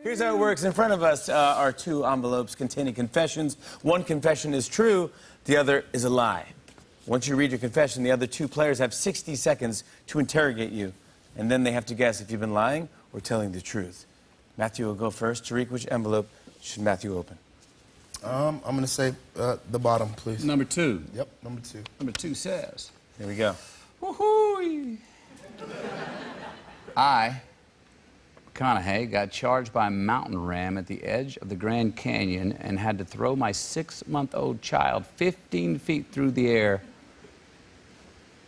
Here's how it works. In front of us are two envelopes containing confessions. One confession is true, the other is a lie. Once you read your confession, the other two players have 60 seconds to interrogate you. And then they have to guess if you've been lying or telling the truth. Matthew will go first. Tariq, which envelope should Matthew open? I'm going to say the bottom, please. Number 2. Yep, number 2. Number 2 says... Here we go. Woohoo! I, McConaughey, got charged by a mountain ram at the edge of the Grand Canyon and had to throw my 6-month-old child 15 feet through the air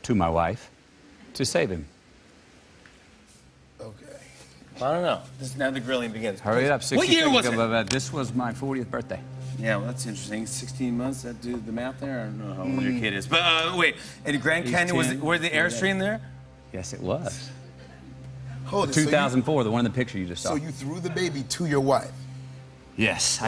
to my wife to save him. Okay. I don't know. Now the grilling begins. Hurry it up. 60 What year was seconds. it? This was my 40th birthday. Yeah, well, that's interesting. 16 months, that do the math there? I don't know how old your kid is. But wait, in Grand Canyon, were the Airstream there? Yes, it was. Hold it. 2004, the one in the picture you just saw. So you threw the baby to your wife? Yes.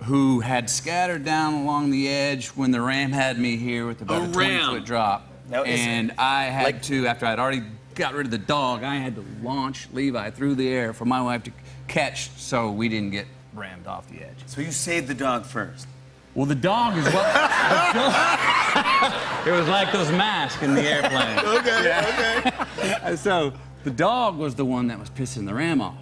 Who had scattered down along the edge when the ram had me here with about a 20-foot drop. Now, and I had to, after I'd already got rid of the dog, I had to launch Levi through the air for my wife to catch so we didn't get rammed off the edge. So you saved the dog first? Well, the dog is what... It was like those masks in the airplane. Okay. And so the dog was the one that was pissing the ram off.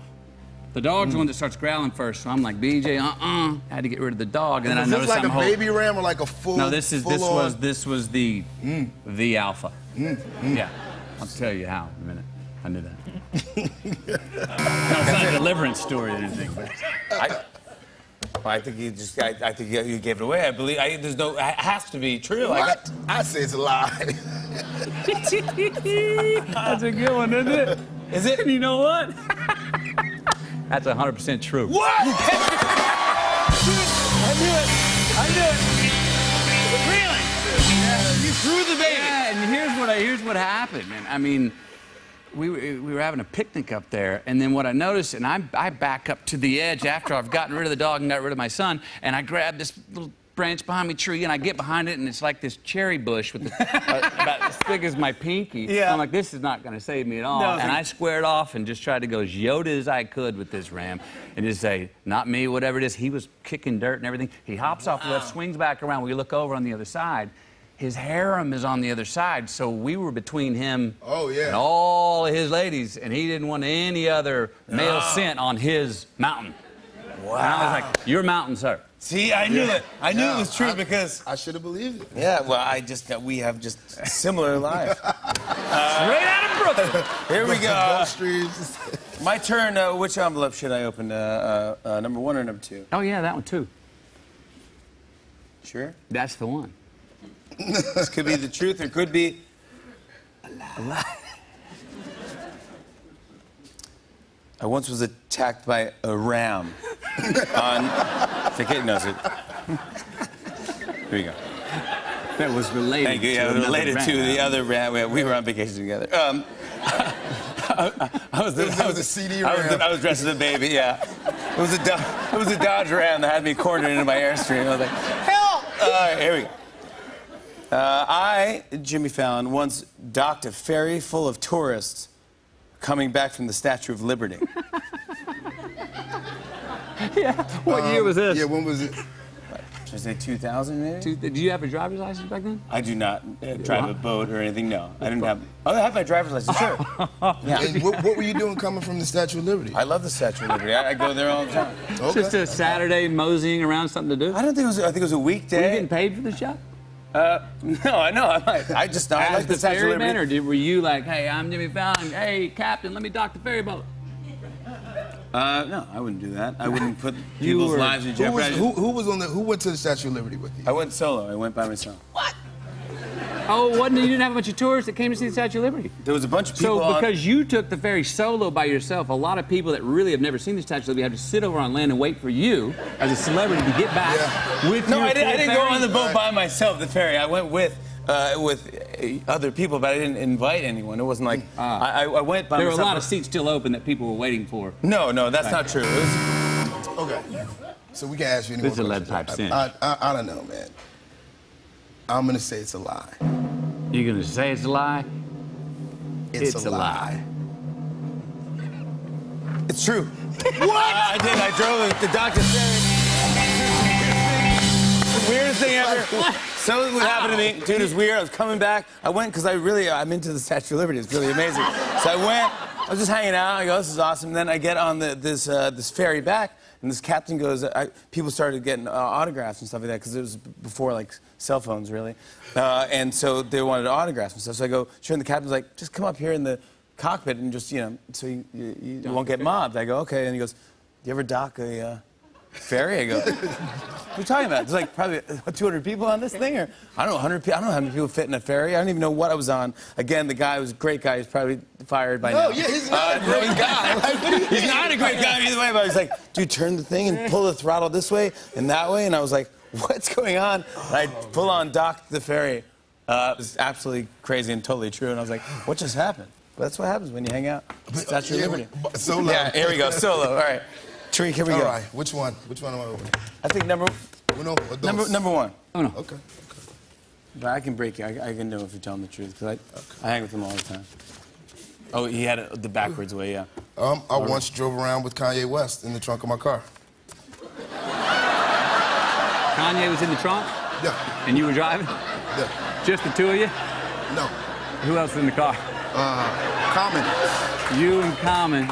The dog's the one that starts growling first, so I'm like, BJ, I had to get rid of the dog, and then I noticed like a baby ram or like a full? No, this was the alpha. Yeah, I'll tell you how in a minute. I knew that. No, it's not a deliverance story or anything. But I think you just, I think you gave it away. I believe, there's no, it has to be true. What? I say it's a lie. That's a good one, isn't it? Is it? You know what? That's 100% true. What? I knew it. Really? Yeah. You threw the baby. Yeah, and here's what happened. And I mean, we were having a picnic up there, and then what I noticed, and I back up to the edge after I've gotten rid of the dog and got rid of my son, and I grab this little branch behind me tree, and I get behind it, and it's like this cherry bush with about as thick as my pinky. Yeah. I'm like, this is not going to save me at all. No, and I squared off and just tried to go as Yoda as I could with this ram and just say, not me, whatever it is. He was kicking dirt and everything. He hops off the left, swings back around. We look over on the other side. His harem is on the other side, so we were between him and all of his ladies, and he didn't want any other male scent on his mountain. Wow. And I was like, your mountain, sir. See, I knew it. I knew it was true because... I should have believed it. Yeah, well, we have just similar lives. Straight out of Brooklyn. Here we go. Streets. My turn. Which envelope should I open? Number 1 or number 2? Oh, yeah, that one, too. Sure? That's the one. This could be the truth or could be a lie. I once was attacked by a ram on... The kid knows it. Here you go. That was related. Thank you. Yeah, related to the other ram. We were on vacation together. I was a CD ram. I was dressed as a baby. Yeah. It was a Dodge Ram that had me cornered into my Airstream. I was like, help! All right, here we go. I, Jimmy Fallon, once docked a ferry full of tourists coming back from the Statue of Liberty. Yeah. What year was this? Yeah, when was it? Should I say 2000, maybe? Did you have a driver's license back then? I do not drive a boat or anything, no. I didn't have... Oh, I have my driver's license, sure. Yeah. Hey, what were you doing coming from the Statue of Liberty? I love the Statue of Liberty. I go there all the time. Okay. Just a Saturday moseying around, something to do? I don't think it was... I think it was a weekday. Were you getting paid for the job? No, I know. I just I like the Statue of Liberty. Or were you like, hey, I'm Jimmy Fallon. Hey, Captain, let me dock the ferry boat? No, I wouldn't do that. I wouldn't put people's lives in jeopardy. Who went to the Statue of Liberty with you? I went solo. I went by myself. What? Oh, you didn't have a bunch of tourists that came to see the Statue of Liberty? There was a bunch of people because you took the ferry solo by yourself, a lot of people that really have never seen the Statue of Liberty have to sit over on land and wait for you, as a celebrity, to get back with you. No, I didn't go on the boat by myself, the ferry. I went with other people, but I didn't invite anyone. It wasn't like... I went by myself. There were a lot of seats still open that people were waiting for. No, that's not true. Okay. So we can ask you any more questions. This is a lead pipe cinch. I don't know, man. I'm going to say it's a lie. You're going to say it's a lie? It's a lie. It's true. What? did. I drove the Dr. Ferry. The weirdest thing ever. Something would happen to me. Dude, it was weird. I was coming back. I went because I'm into the Statue of Liberty. It's really amazing. So I went. I was just hanging out. I go, this is awesome. And then I get on this ferry back, and this captain goes, people started getting autographs and stuff like that because it was before, like, cell phones, really. And so they wanted autographs and stuff. So I go, sure, and the captain's like, just come up here in the cockpit and just, you know, so you won't get mobbed. I go, okay. And he goes, do you ever dock a ferry? I go, what are you talking about? There's like probably 200 people on this thing, or I don't know, 100 people. I don't know how many people fit in a ferry. I don't even know what I was on. Again, the guy was a great guy. He's probably fired by now. Oh, yeah, he's not a great guy. He's not a great guy either way, but I was like, dude, turn the thing and pull the throttle this way and that way. And I was like, what's going on? And I full on docked the ferry. It was absolutely crazy and totally true. And I was like, what just happened? But that's what happens when you hang out. Statue of Liberty. Solo. Yeah, here we go, solo. All right. Tariq, here we go. All right, which one? Which one am I opening? I think number one. Oh, no. Okay. But I can break you. I can know if you're telling the truth, because I hang with him all the time. Oh, he had it the backwards way, yeah. I once drove around with Kanye West in the trunk of my car. Kanye was in the trunk? Yeah. And you were driving? Yeah. Just the two of you? No. Who else was in the car? Common. You and Common.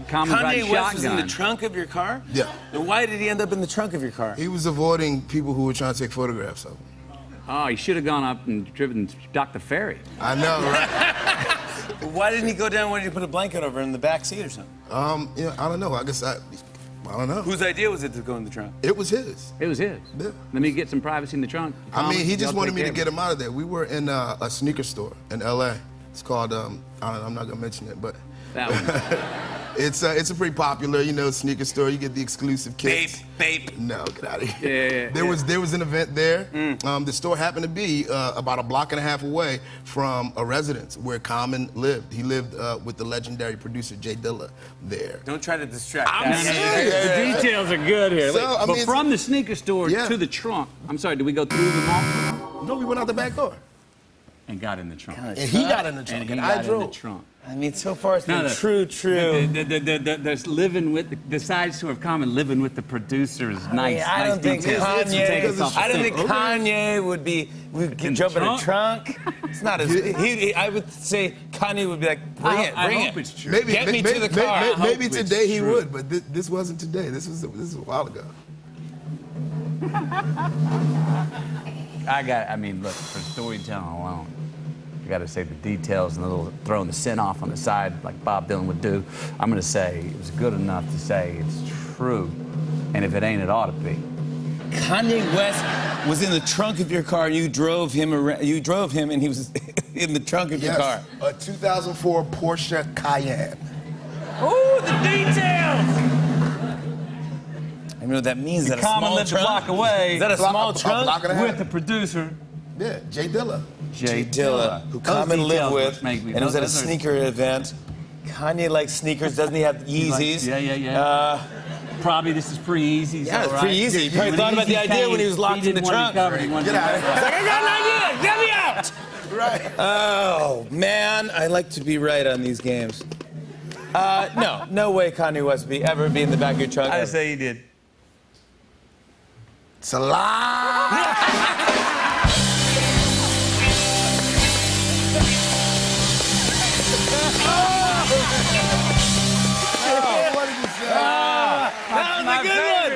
Common Kanye West was in the shotgun. trunk of your car? Yeah. Then why did he end up in the trunk of your car? He was avoiding people who were trying to take photographs of him. Oh, he should have gone up and driven docked the ferry. I know, right? Why didn't he go down? Why did he put a blanket over in the back seat or something? Yeah, I don't know. I guess I don't know. Whose idea was it to go in the trunk? It was his. It was his. Yeah. Let me get some privacy in the trunk. I mean, he Y'all just wanted take me to care get of him out of there. We were in a sneaker store in L.A. It's called, I don't know, I'm not gonna mention it, but that one. it's a pretty popular, you know, sneaker store. You get the exclusive kits. Bape. No, get out of here. Yeah. There was an event there. The store happened to be about a block and a half away from a residence where Common lived. He lived with the legendary producer Jay Dilla there. Don't try to distract. I'm serious. The details are good here. So, I but mean, from the sneaker store Yeah. to the trunk. I'm sorry, did we go through the mall? No, we went out the back door. And got in the trunk. And he got in the trunk, And he and got I drove. in the trunk. I mean, so far it's been No. true. There's living with the side store of Common, living with the producer is nice. I don't think details. Kanye would jump in a trunk. It's not as. I would say Kanye would be like, bring it. I hope it's true. Maybe, Get me to the car. Maybe it's today he true. would, but this wasn't today. This was a while ago. I mean, look, for storytelling alone, I got to say the details and a little throwing the sin off on the side like Bob Dylan would do. I'm going to say it was good enough to say it's true, and if it ain't, it ought to be. Kanye West was in the trunk of your car. You drove him around. You drove him, and he was in the trunk of your car. A 2004 Porsche Cayenne. Ooh, the details! I know what that means. Is that a Common small lived a trunk? block away. Is that a small trunk? block and a half. With the producer, Yeah, Jay Dilla. Jay Dilla, who Those Common lived details with, make me- and it was at a those are- sneaker event. Kanye likes sneakers. Doesn't he have Yeezys? Yeah. Probably this is pretty easy. Yeah, it's pretty easy. He probably thought about the idea when he was locked in the trunk. Get out of here. He's like, I got an idea. Get me out. Right. Oh, man. I like to be right on these games. No way Kanye West ever be in the back of your trunk. I ever. say he did. It's a lie. What did you say?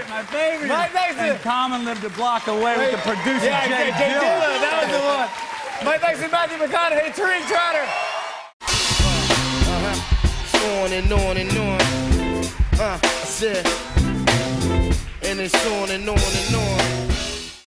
My favorite. Mike Tyson. And Common lived a block away with the producer, Jay Dilla. That was the one. Mike Tyson, Matthew McConaughey, Tariq Trotter. On and on and on. I said, and it's on and on and on.